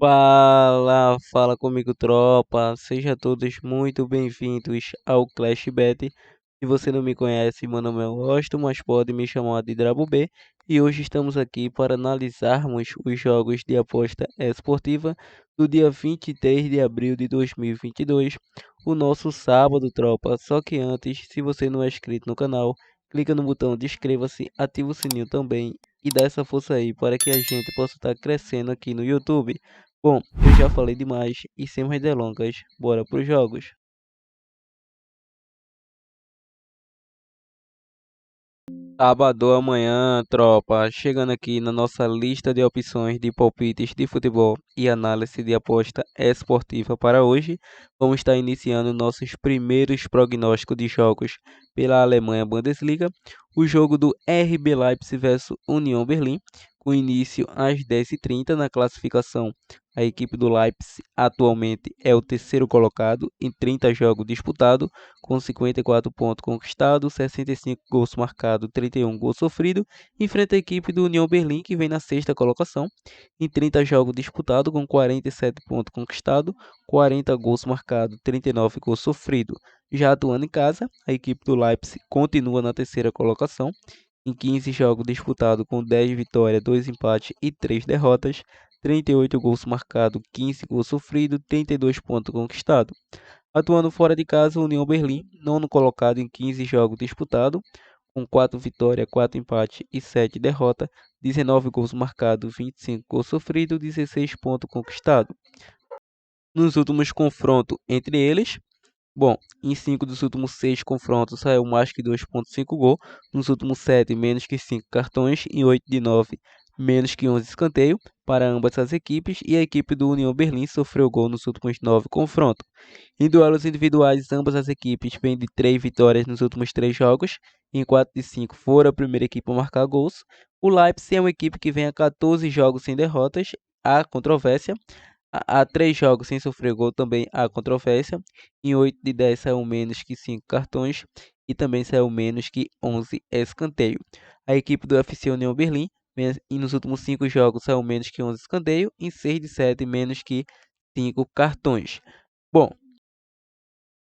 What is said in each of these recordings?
Fala comigo, tropa. Sejam todos muito bem-vindos ao Clash Bet. Se você não me conhece, meu nome é Augusto, mas pode me chamar de Drabo B. E hoje estamos aqui para analisarmos os jogos de aposta esportiva do dia 23 de abril de 2022, o nosso sábado, tropa. Só que antes, se você não é inscrito no canal, clica no botão de inscreva-se, ativa o sininho também e dá essa força aí para que a gente possa estar crescendo aqui no YouTube. Bom, eu já falei demais e sem mais delongas, bora pros jogos. Sábado amanhã, tropa, chegando aqui na nossa lista de opções de palpites de futebol e análise de aposta esportiva para hoje, vamos estar iniciando nossos primeiros prognósticos de jogos pela Alemanha Bundesliga, o jogo do RB Leipzig versus União Berlim, com início às 10h30 na classificação. A equipe do Leipzig atualmente é o terceiro colocado em 30 jogos disputados, com 54 pontos conquistados, 65 gols marcados, 31 gols sofridos. Enfrenta a equipe do União Berlim, que vem na sexta colocação, em 30 jogos disputados, com 47 pontos conquistados, 40 gols marcados, 39 gols sofridos. Já atuando em casa, a equipe do Leipzig continua na terceira colocação, em 15 jogos disputados, com 10 vitórias, 2 empates e 3 derrotas. 38 gols marcados, 15 gols sofridos, 32 pontos conquistados. Atuando fora de casa, o União Berlim, nono colocado em 15 jogos disputados, com 4 vitórias, 4 empates e 7 derrotas, 19 gols marcados, 25 gols sofridos, 16 pontos conquistados. Nos últimos confrontos entre eles, bom, em 5 dos últimos 6 confrontos saiu mais que 2,5 gol, nos últimos 7 menos que 5 cartões, em 8 de 9 menos que 11 escanteio para ambas as equipes, e a equipe do União Berlim sofreu gol nos últimos 9 confrontos. Em duelos individuais, ambas as equipes vêm de 3 vitórias nos últimos 3 jogos, em 4 de 5 foram a primeira equipe a marcar gols. O Leipzig é uma equipe que vem a 14 jogos sem derrotas, há controvérsia. Há 3 jogos sem sofrer gol, também há controvérsia. Em 8 de 10 saiu menos que 5 cartões e também saiu menos que 11 escanteio. A equipe do FC União Berlim, e nos últimos 5 jogos saiu menos que 11 escanteio, em 6 de 7 menos que 5 cartões. Bom,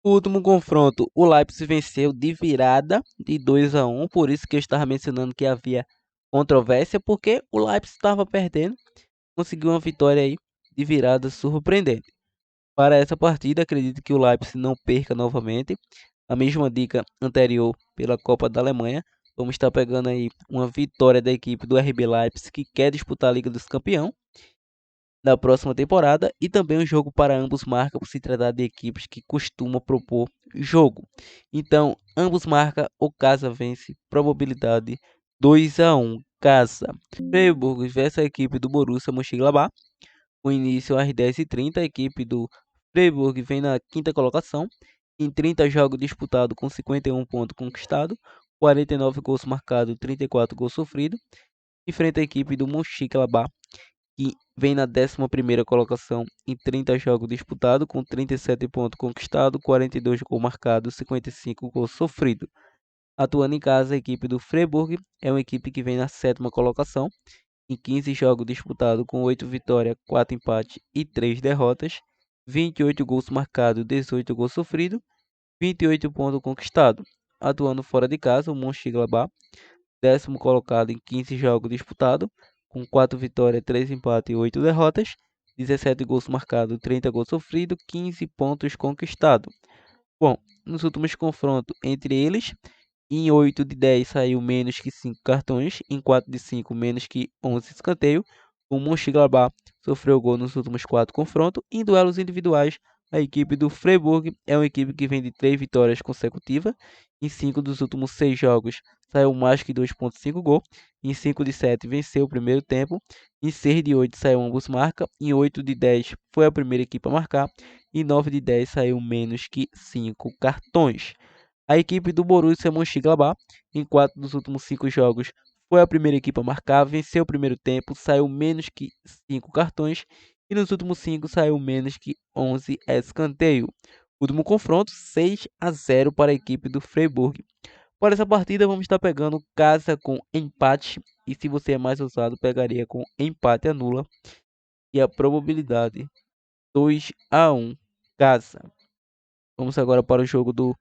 o último confronto, o Leipzig venceu de virada de 2-1, por isso que eu estava mencionando que havia controvérsia, porque o Leipzig estava perdendo, conseguiu uma vitória aí de virada surpreendente. Para essa partida, acredito que o Leipzig não perca novamente. A mesma dica anterior pela Copa da Alemanha, vamos estar pegando aí uma vitória da equipe do RB Leipzig, que quer disputar a Liga dos Campeões da próxima temporada, e também um jogo para ambos marcam por se tratar de equipes que costumam propor jogo. Então, ambos marcam ou casa vence, probabilidade 2-1 casa. Freiburg versus a equipe do Borussia Mönchengladbach. O início às 10h30, a equipe do Freiburg vem na quinta colocação, em 30 jogos disputados com 51 pontos conquistados, 49 gols marcados, 34 gols sofridos. Enfrenta a equipe do Mönchengladbach, que vem na 11ª colocação em 30 jogos disputados, com 37 pontos conquistados, 42 gols marcados, 55 gols sofridos. Atuando em casa, a equipe do Freiburg é uma equipe que vem na 7ª colocação, em 15 jogos disputados, com 8 vitórias, 4 empates e 3 derrotas, 28 gols marcados, 18 gols sofridos, 28 pontos conquistados. Atuando fora de casa, o Mönchengladbach, 10º colocado em 15 jogos disputados, com 4 vitórias, 3 empates e 8 derrotas, 17 gols marcados, 30 gols sofridos, 15 pontos conquistados. Bom, nos últimos confrontos entre eles, em 8 de 10 saiu menos que 5 cartões, em 4 de 5 menos que 11 escanteio. O Mönchengladbach sofreu gol nos últimos 4 confrontos. Em duelos individuais, a equipe do Freiburg é uma equipe que vem de 3 vitórias consecutivas. Em 5 dos últimos 6 jogos saiu mais que 2,5 gol. Em 5 de 7 venceu o primeiro tempo. Em 6 de 8 saiu ambos marca. Em 8 de 10 foi a primeira equipe a marcar. Em 9 de 10 saiu menos que 5 cartões. A equipe do Borussia Mönchengladbach, em 4 dos últimos 5 jogos, foi a primeira equipe a marcar, venceu o primeiro tempo, saiu menos que 5 cartões e nos últimos 5 saiu menos que 11 escanteio. Último confronto, 6-0 para a equipe do Freiburg. Para essa partida, vamos estar pegando casa com empate, e se você é mais ousado, pegaria com empate anula. e a probabilidade 2-1 casa. Vamos agora para o jogo do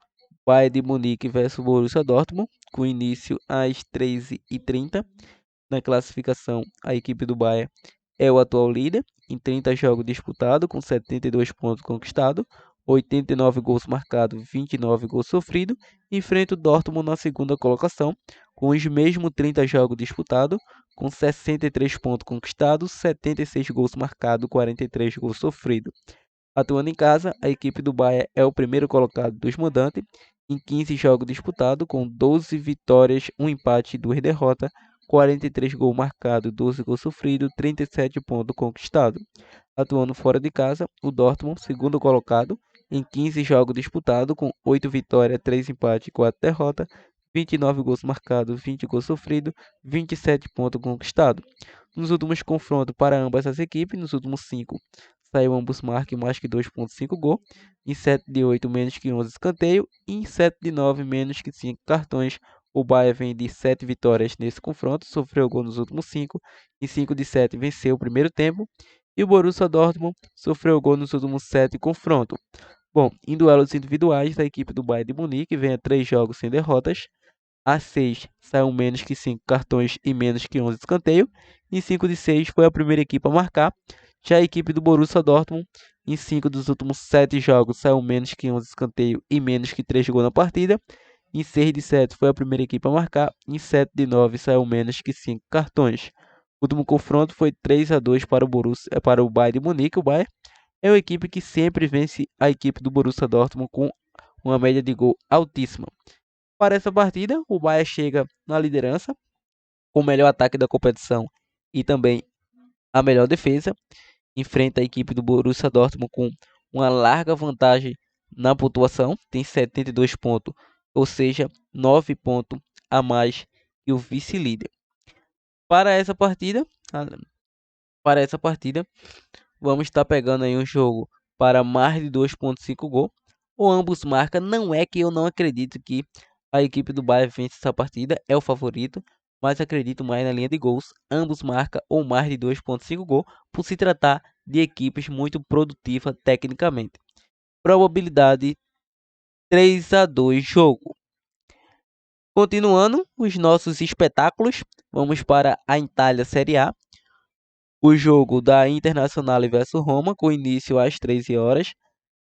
Bayern de Munique versus Borussia Dortmund, com início às 13h30. Na classificação, a equipe do Bayern é o atual líder, em 30 jogos disputados, com 72 pontos conquistados, 89 gols marcados, 29 gols sofridos, enfrenta o Dortmund na segunda colocação, com os mesmos 30 jogos disputados, com 63 pontos conquistados, 76 gols marcados, 43 gols sofridos. Atuando em casa, a equipe do Bayern é o primeiro colocado dos mandantes, em 15 jogos disputados, com 12 vitórias, 1 empate e 2 derrotas, 43 gols marcados, 12 gols sofridos, 37 pontos conquistados. Atuando fora de casa, o Dortmund, segundo colocado, em 15 jogos disputados, com 8 vitórias, 3 empates e 4 derrotas, 29 gols marcados, 20 gols sofridos, 27 pontos conquistados. Nos últimos confrontos para ambas as equipes, nos últimos 5, saiu ambos marquem mais que 2,5 gol, em 7 de 8 menos que 11 escanteio, e em 7 de 9 menos que 5 cartões. O Bayern vem de 7 vitórias nesse confronto, sofreu gol nos últimos 5, em 5 de 7 venceu o primeiro tempo, e o Borussia Dortmund sofreu gol nos últimos 7 confrontos. Bom, em duelos individuais, a equipe do Bayern de Munique vem a 3 jogos sem derrotas, a 6 saiu menos que 5 cartões e menos que 11 escanteio. Em 5 de 6 foi a primeira equipe a marcar. Já a equipe do Borussia Dortmund, em 5 dos últimos 7 jogos, saiu menos que 11 escanteio e menos que 3 gols na partida. Em 6 de 7 foi a primeira equipe a marcar. Em 7 de 9 saiu menos que 5 cartões. O último confronto foi 3-2 para o Bayern de Munique. O Bayern é uma equipe que sempre vence a equipe do Borussia Dortmund com uma média de gol altíssima. Para essa partida, o Bayern chega na liderança, com o melhor ataque da competição e também a melhor defesa. Enfrenta a equipe do Borussia Dortmund com uma larga vantagem na pontuação, tem 72 pontos, ou seja, 9 pontos a mais que o vice-líder. Para essa partida, para essa partida, vamos estar pegando aí um jogo para mais de 2,5 gols. Ou ambos marcam. Não é que eu não acredito que a equipe do Bayern vence essa partida, é o favorito, mas acredito mais na linha de gols. Ambos marcam ou mais de 2,5 gols, por se tratar de equipes muito produtivas tecnicamente. Probabilidade 3-2 jogo. Continuando os nossos espetáculos, vamos para a Itália Série A. O jogo da Internazionale versus Roma, com início às 13 horas.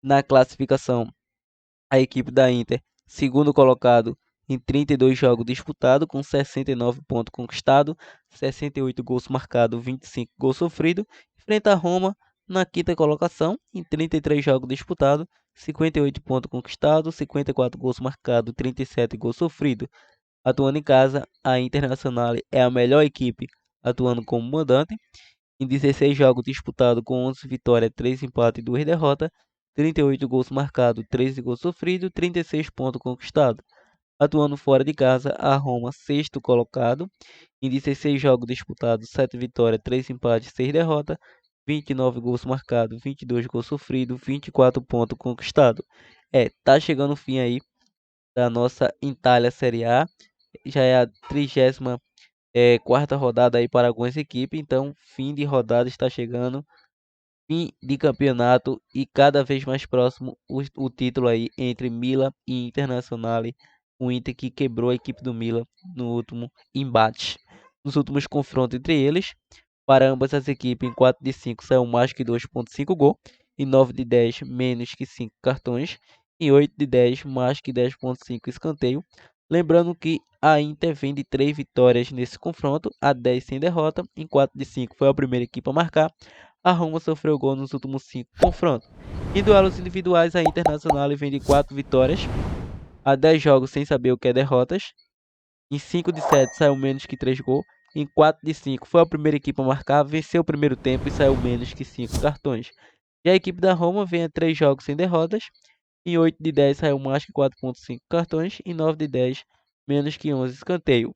Na classificação, a equipe da Inter, segundo colocado em 32 jogos disputados, com 69 pontos conquistados, 68 gols marcados, 25 gols sofridos, enfrenta a Roma na quinta colocação, em 33 jogos disputados, 58 pontos conquistados, 54 gols marcados, 37 gols sofridos. Atuando em casa, a Internazionale é a melhor equipe, atuando como mandante. Em 16 jogos disputados, com 11 vitórias, 3 empates e 2 derrotas, 38 gols marcados, 13 gols sofridos, 36 pontos conquistados. Atuando fora de casa, a Roma, sexto colocado, em 16 jogos disputados, 7 vitórias, 3 empates e 6 derrotas, 29 gols marcados, 22 gols sofridos, 24 pontos conquistados. Tá chegando o fim aí da nossa Itália Série A. Já é a 34ª rodada aí para algumas equipes, então fim de rodada está chegando, fim de campeonato e cada vez mais próximo o título aí entre Milan e Internazionale, o Inter que quebrou a equipe do Milan no último embate. Nos últimos confrontos entre eles, para ambas as equipes, em 4 de 5 saiu mais que 2,5 gol, em 9 de 10 menos que 5 cartões, em 8 de 10 mais que 10,5 escanteio. Lembrando que a Inter vem de 3 vitórias nesse confronto, a 10 sem derrota, em 4 de 5 foi a primeira equipe a marcar. A Roma sofreu gol nos últimos 5 confrontos. Em duelos individuais, a Internazionale vem de 4 vitórias, a 10 jogos sem saber o que é derrotas. Em 5 de 7 saiu menos que 3 gols. Em 4 de 5 foi a primeira equipe a marcar, venceu o primeiro tempo e saiu menos que 5 cartões. Já a equipe da Roma vem a 3 jogos sem derrotas. Em 8 de 10 saiu mais que 4,5 cartões. Em 9 de 10 menos que 11 escanteio.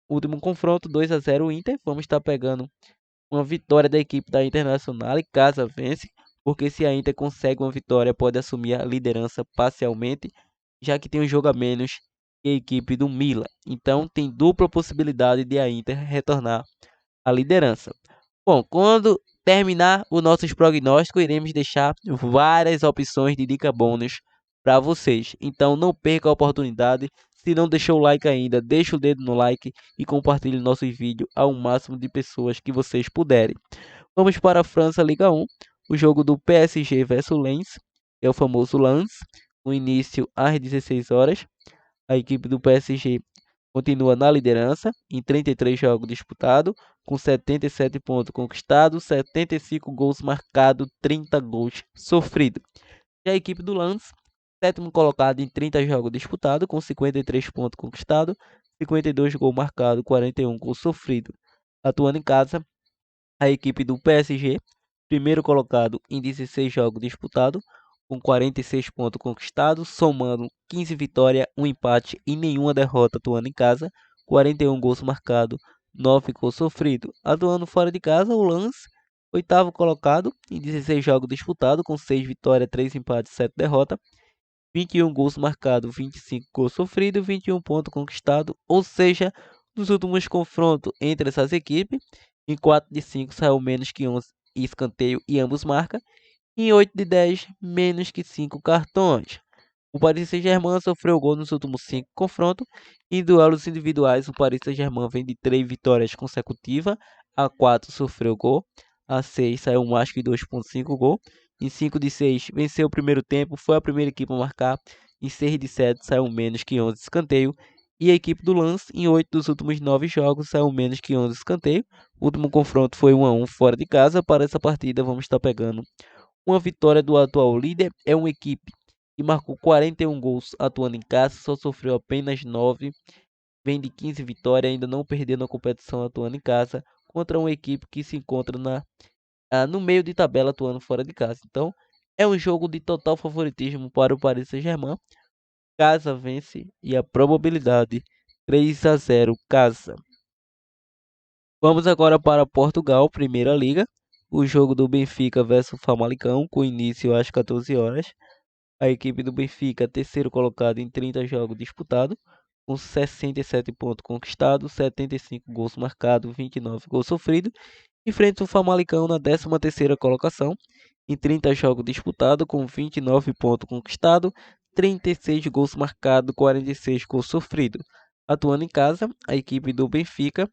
Último confronto, 2-0 Inter. Vamos estar pegando uma vitória da equipe da Internazionale, caso vence, porque se a Inter consegue uma vitória, pode assumir a liderança parcialmente, já que tem um jogo a menos que a equipe do Milan. Então tem dupla possibilidade de a Inter retornar à liderança. Bom, quando terminar os nossos prognósticos, iremos deixar várias opções de dica bônus para vocês. Então não perca a oportunidade. Se não deixou o like ainda, deixa o dedo no like e compartilhe nossos vídeos ao máximo de pessoas que vocês puderem. Vamos para a França Liga 1, o jogo do PSG versus Lens, que é o famoso Lens, o início às 16 horas. A equipe do PSG continua na liderança em 33 jogos disputados, com 77 pontos conquistados, 75 gols marcados, 30 gols sofridos. Já a equipe do Lens, sétimo colocado em 30 jogos disputados, com 53 pontos conquistados, 52 gols marcados, 41 gols sofridos. Atuando em casa, a equipe do PSG, primeiro colocado em 16 jogos disputados, com 46 pontos conquistados, somando 15 vitórias, um empate e nenhuma derrota atuando em casa, 41 gols marcados, 9 gols sofridos. Atuando fora de casa, o Lens, oitavo colocado em 16 jogos disputados, com 6 vitórias, 3 empates e 7 derrotas, 21 gols marcados, 25 gols sofridos, 21 pontos conquistados, ou seja, nos últimos confrontos entre essas equipes, em 4 de 5 saiu menos que 11 escanteio e ambos marcam, em 8 de 10 menos que 5 cartões. O Paris Saint-Germain sofreu gol nos últimos 5 confrontos. Em duelos individuais, o Paris Saint-Germain vem de 3 vitórias consecutivas, a 4 sofreu gol, a 6 saiu mais que 2,5 gol. Em 5 de 6 venceu o primeiro tempo, foi a primeira equipe a marcar. Em 6 de 7 saiu menos que 11 escanteio. E a equipe do Lens, em 8 dos últimos 9 jogos, saiu menos que 11 escanteio. O último confronto foi 1-1 fora de casa. Para essa partida, vamos estar pegando uma vitória do atual líder. É uma equipe que marcou 41 gols atuando em casa, só sofreu apenas 9, vem de 15 vitórias, ainda não perdeu na competição atuando em casa, contra uma equipe que se encontra no meio de tabela atuando fora de casa. Então, é um jogo de total favoritismo para o Paris Saint-Germain. Casa vence e a probabilidade 3-0 casa. Vamos agora para Portugal, Primeira Liga. O jogo do Benfica versus Famalicão, com início às 14 horas. A equipe do Benfica, terceiro colocado em 30 jogos disputados, com 67 pontos conquistados, 75 gols marcados, 29 gols sofridos, enfrenta o Famalicão na 13ª colocação, em 30 jogos disputados, com 29 pontos conquistados, 36 gols marcados, 46 gols sofridos. Atuando em casa, a equipe do Benfica,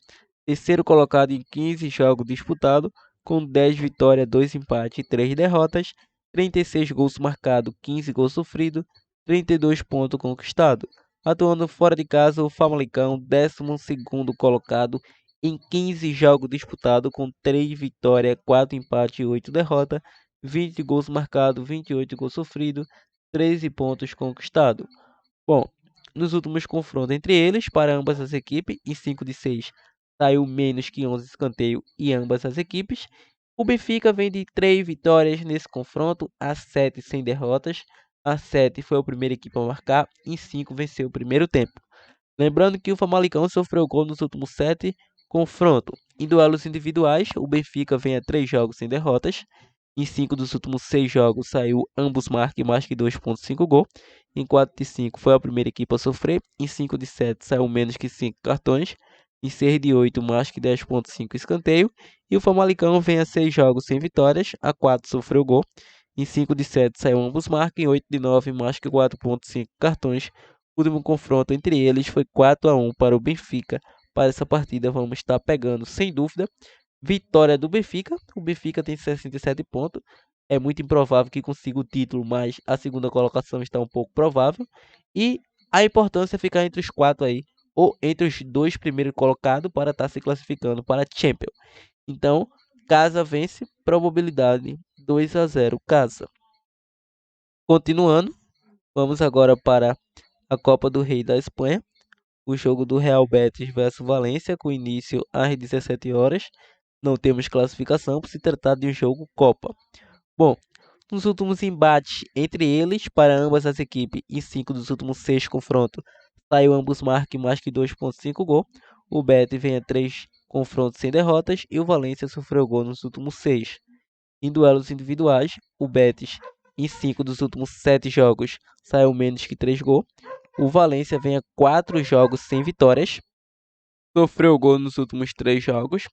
terceiro colocado em 15 jogos disputados, com 10 vitórias, 2 empates e 3 derrotas, 36 gols marcados, 15 gols sofridos, 32 pontos conquistados. Atuando fora de casa, o Famalicão, 12º colocado em 15 jogos disputados, com 3 vitórias, 4 empates e 8 derrotas, 20 gols marcados, 28 gols sofridos, 13 pontos conquistados. Bom, nos últimos confrontos entre eles, para ambas as equipes, em 5 de 6, saiu menos que 11 escanteio e ambas as equipes. O Benfica vem de 3 vitórias nesse confronto, a 7 sem derrotas. A 7 foi a primeira equipe a marcar, em 5 venceu o primeiro tempo. Lembrando que o Famalicão sofreu gol nos últimos 7 confrontos. Em duelos individuais, o Benfica vem a 3 jogos sem derrotas. Em 5 dos últimos 6 jogos saiu ambos marcam mais que 2,5 gol. Em 4 de 5 foi a primeira equipe a sofrer. Em 5 de 7 saiu menos que 5 cartões. Em 6 de 8 mais que 10,5 escanteio. E o Famalicão vem a 6 jogos sem vitórias. A 4 sofreu gol. Em 5 de 7 saiu ambos marcam. Em 8 de 9 mais que 4,5 cartões. O último confronto entre eles foi 4-1 para o Benfica. Para essa partida vamos estar pegando, sem dúvida, vitória do Benfica. O Benfica tem 67 pontos. É muito improvável que consiga o título, mas a segunda colocação está um pouco provável. E a importância é ficar entre os 4 aí, ou entre os 2 primeiros colocados para estar se classificando para a Champions. Então, casa vence, probabilidade 2-0 casa. Continuando, vamos agora para a Copa do Rei da Espanha. O jogo do Real Betis versus Valência, com início às 17 horas. Não temos classificação por se tratar de um jogo Copa. Bom, nos últimos embates entre eles, para ambas as equipes, em 5 dos últimos 6 confrontos, saiu ambos marcam mais que 2,5 gol. O Betis vem a 3 confrontos sem derrotas e o Valência sofreu gol nos últimos 6. Em duelos individuais, o Betis, em 5 dos últimos 7 jogos, saiu menos que 3 gols. O Valência vem a 4 jogos sem vitórias, sofreu gol nos últimos 3 jogos.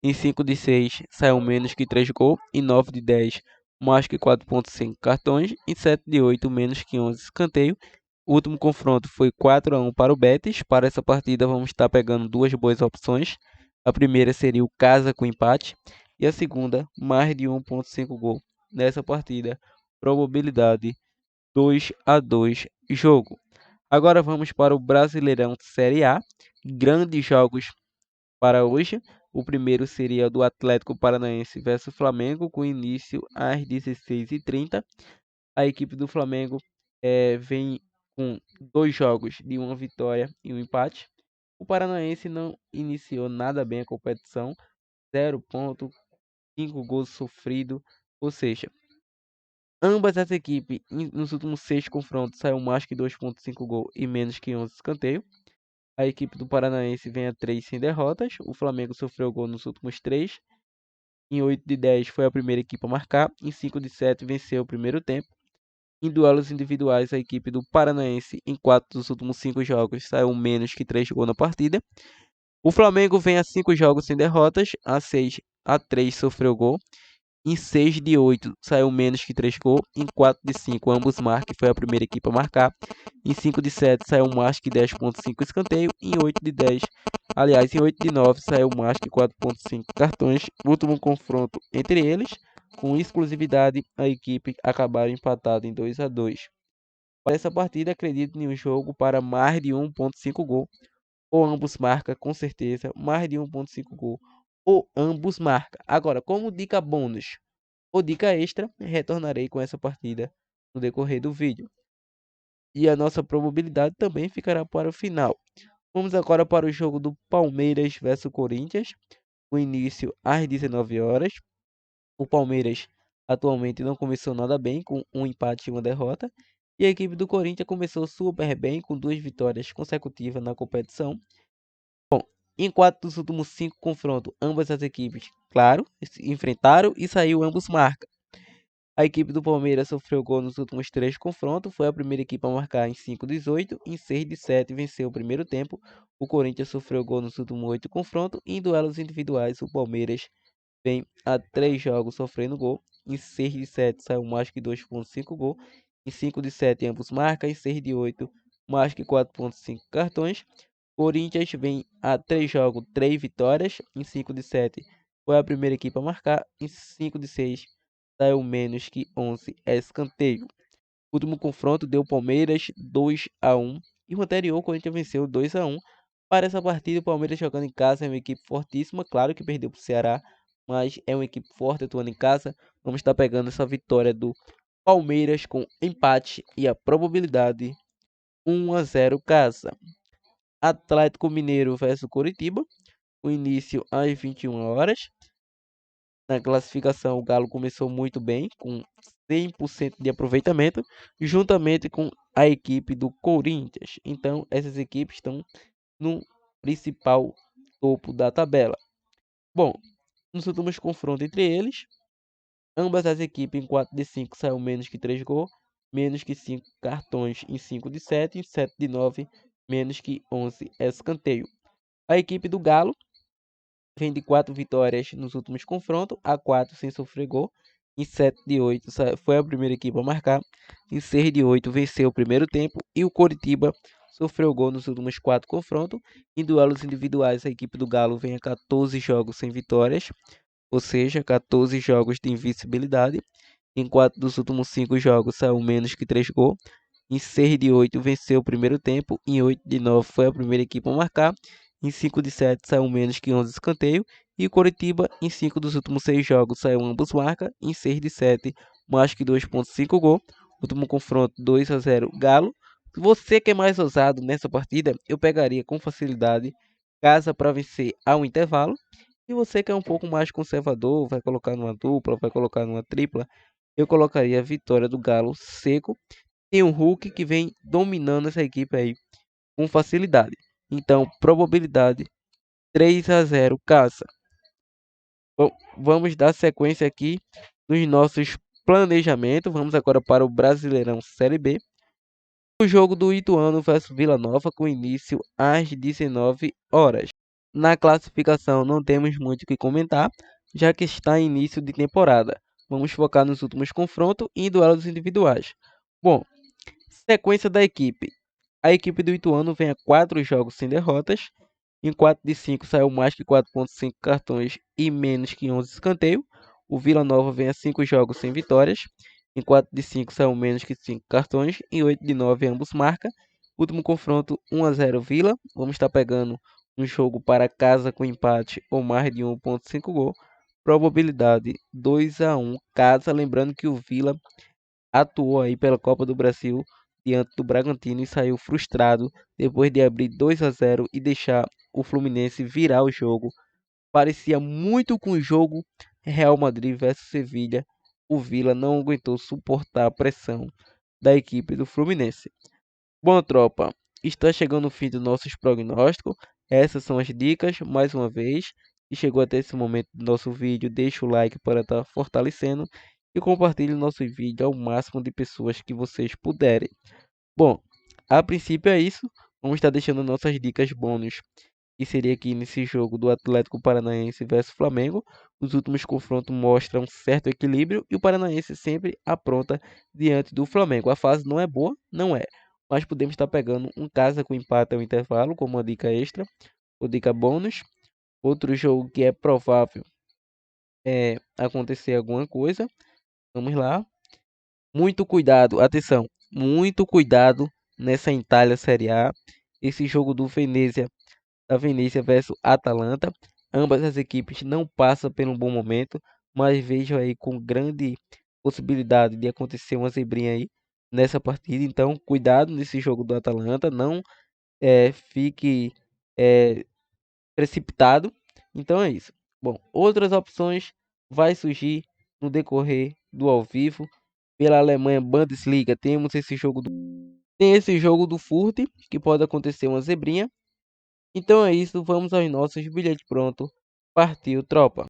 Em 5 de 6 saiu menos que 3 gols. Em 9 de 10 mais que 4,5 cartões. Em 7 de 8 menos que 11 escanteio. O último confronto foi 4-1 para o Betis. Para essa partida vamos estar pegando duas boas opções. A primeira seria o casa com empate e a segunda mais de 1,5 gol. Nessa partida, probabilidade 2-2 jogo. Agora vamos para o Brasileirão Série A. Grandes jogos para hoje. O primeiro seria do Atlético Paranaense versus Flamengo, com início às 16h30. A equipe do Flamengo vem com 2 jogos de uma vitória e um empate. O Paranaense não iniciou nada bem a competição, 0,5 gols sofrido, ou seja, ambas as equipes nos últimos 6 confrontos saiu mais que 2,5 gols e menos que 11 escanteio. A equipe do Paranaense vem a 3 sem derrotas. O Flamengo sofreu gol nos últimos 3. Em 8 de 10 foi a primeira equipe a marcar. Em 5 de 7 venceu o primeiro tempo. Em duelos individuais, a equipe do Paranaense, em 4 dos últimos 5 jogos, saiu menos que 3 gols na partida. O Flamengo vem a 5 jogos sem derrotas. A 6 a 3 sofreu gol. Em 6 de 8 saiu menos que 3 gols. Em 4 de 5 ambos marcam, foi a primeira equipe a marcar. Em 5 de 7 saiu mais que 10,5 escanteio. Em 8 de 10, aliás, em 8 de 9 saiu mais que 4,5 cartões. Último confronto entre eles, com exclusividade, a equipe acabaram empatada em 2-2. Para essa partida, acredito em um jogo para mais de 1,5 gol. Ou ambos marcam, com certeza, mais de 1,5 gol. Ou ambos marcam. Agora, como dica bônus ou dica extra, retornarei com essa partida no decorrer do vídeo. E a nossa probabilidade também ficará para o final. Vamos agora para o jogo do Palmeiras versus Corinthians. O início às 19 horas. O Palmeiras atualmente não começou nada bem, com um empate e uma derrota. E a equipe do Corinthians começou super bem, com 2 vitórias consecutivas na competição. Em 4 dos últimos 5 confrontos, ambas as equipes, claro, se enfrentaram e saiu ambos marcas. A equipe do Palmeiras sofreu gol nos últimos 3 confrontos, foi a primeira equipe a marcar em 5-18, em 6 de 7 venceu o primeiro tempo. O Corinthians sofreu gol nos últimos 8 confrontos, e em duelos individuais o Palmeiras vem a 3 jogos sofrendo gol. Em 6 de 7 saiu mais que 2,5 gol, em 5 de 7 ambos marcam, em 6 de 8 mais que 4,5 cartões. Corinthians vem a 3 jogos, 3 vitórias. Em 5 de 7 foi a primeira equipe a marcar. Em 5 de 6 saiu menos que 11 escanteio. O último confronto deu Palmeiras 2-1 e o anterior o Corinthians venceu 2-1. Para essa partida, o Palmeiras jogando em casa é uma equipe fortíssima. Claro que perdeu para o Ceará, mas é uma equipe forte atuando em casa. Vamos estar pegando essa vitória do Palmeiras com empate e a probabilidade 1-0 casa. Atlético Mineiro versus Coritiba. O início às 21 horas. Na classificação, o Galo começou muito bem, com 100% de aproveitamento, juntamente com a equipe do Corinthians. Então, essas equipes estão no principal topo da tabela. Bom, nos últimos confrontos entre eles, ambas as equipes em 4 de 5 saiu menos que 3 gols, menos que 5 cartões em 5 de 7, em 7 de 9, menos que 11 escanteio. A equipe do Galo vem de 4 vitórias nos últimos confrontos, a 4 sem sofrer gol. Em 7 de 8 foi a primeira equipe a marcar. Em 6 de 8 venceu o primeiro tempo. E o Coritiba sofreu gol nos últimos 4 confrontos. Em duelos individuais, a equipe do Galo vem a 14 jogos sem vitórias, ou seja, 14 jogos de invencibilidade. Em 4 dos últimos 5 jogos saiu menos que 3 gols. Em 6 de 8 venceu o primeiro tempo. Em 8 de 9 foi a primeira equipe a marcar. Em 5 de 7 saiu menos que 11 escanteio. E o Coritiba, em 5 dos últimos 6 jogos, saiu ambos marca. Em 6 de 7, mais que 2,5 gol. Último confronto 2-0 Galo. Você que é mais ousado nessa partida, eu pegaria com facilidade casa para vencer ao intervalo. E você que é um pouco mais conservador, vai colocar numa dupla, vai colocar numa tripla, eu colocaria a vitória do Galo seco. Tem um Hulk que vem dominando essa equipe aí com facilidade. Então, probabilidade 3-0 casa. Bom, vamos dar sequência aqui nos nossos planejamentos. Vamos agora para o Brasileirão Série B. O jogo do Ituano versus Vila Nova com início às 19 horas. Na classificação não temos muito o que comentar, já que está em início de temporada. Vamos focar nos últimos confrontos e em duelos individuais. Bom, sequência da equipe. A equipe do Ituano vem a 4 jogos sem derrotas. Em 4 de 5 saiu mais que 4,5 cartões e menos que 11 escanteios. O Vila Nova vem a 5 jogos sem vitórias. Em 4 de 5 saiu menos que 5 cartões. Em 8 de 9 ambos marcam. Último confronto 1-0 Vila. Vamos estar pegando um jogo para casa com empate ou mais de 1,5 gol. Probabilidade 2-1 casa. Lembrando que o Vila atuou aí pela Copa do Brasil diante do Bragantino e saiu frustrado depois de abrir 2-0 e deixar o Fluminense virar o jogo. Parecia muito com o jogo Real Madrid versus Sevilha. O Vila não aguentou suportar a pressão da equipe do Fluminense. Bom, tropa, está chegando o fim dos nossos prognósticos. Essas são as dicas, mais uma vez. Se chegou até esse momento do nosso vídeo, deixa o like para estar fortalecendo e compartilhe o nosso vídeo ao máximo de pessoas que vocês puderem. Bom, a princípio é isso. Vamos estar deixando nossas dicas bônus, que seria aqui nesse jogo do Atlético Paranaense versus Flamengo. Os últimos confrontos mostram um certo equilíbrio e o Paranaense sempre apronta diante do Flamengo. A fase não é boa, não é, mas podemos estar pegando um casa com empate ao intervalo como uma dica extra ou dica bônus. Outro jogo que é provável é acontecer alguma coisa. Vamos lá. Muito cuidado, atenção, muito cuidado nessa Itália Série A. Esse jogo do Venezia, da Venezia versus Atalanta. Ambas as equipes não passam por um bom momento, mas vejo aí com grande possibilidade de acontecer uma zebrinha aí nessa partida. Então, cuidado nesse jogo do Atalanta, não fique precipitado. Então é isso. Bom, outras opções vai surgir no decorrer do ao vivo. Pela Alemanha Bundesliga, tem esse jogo do Furt, que pode acontecer uma zebrinha. Então é isso, vamos aos nossos bilhetes pronto. Partiu, tropa.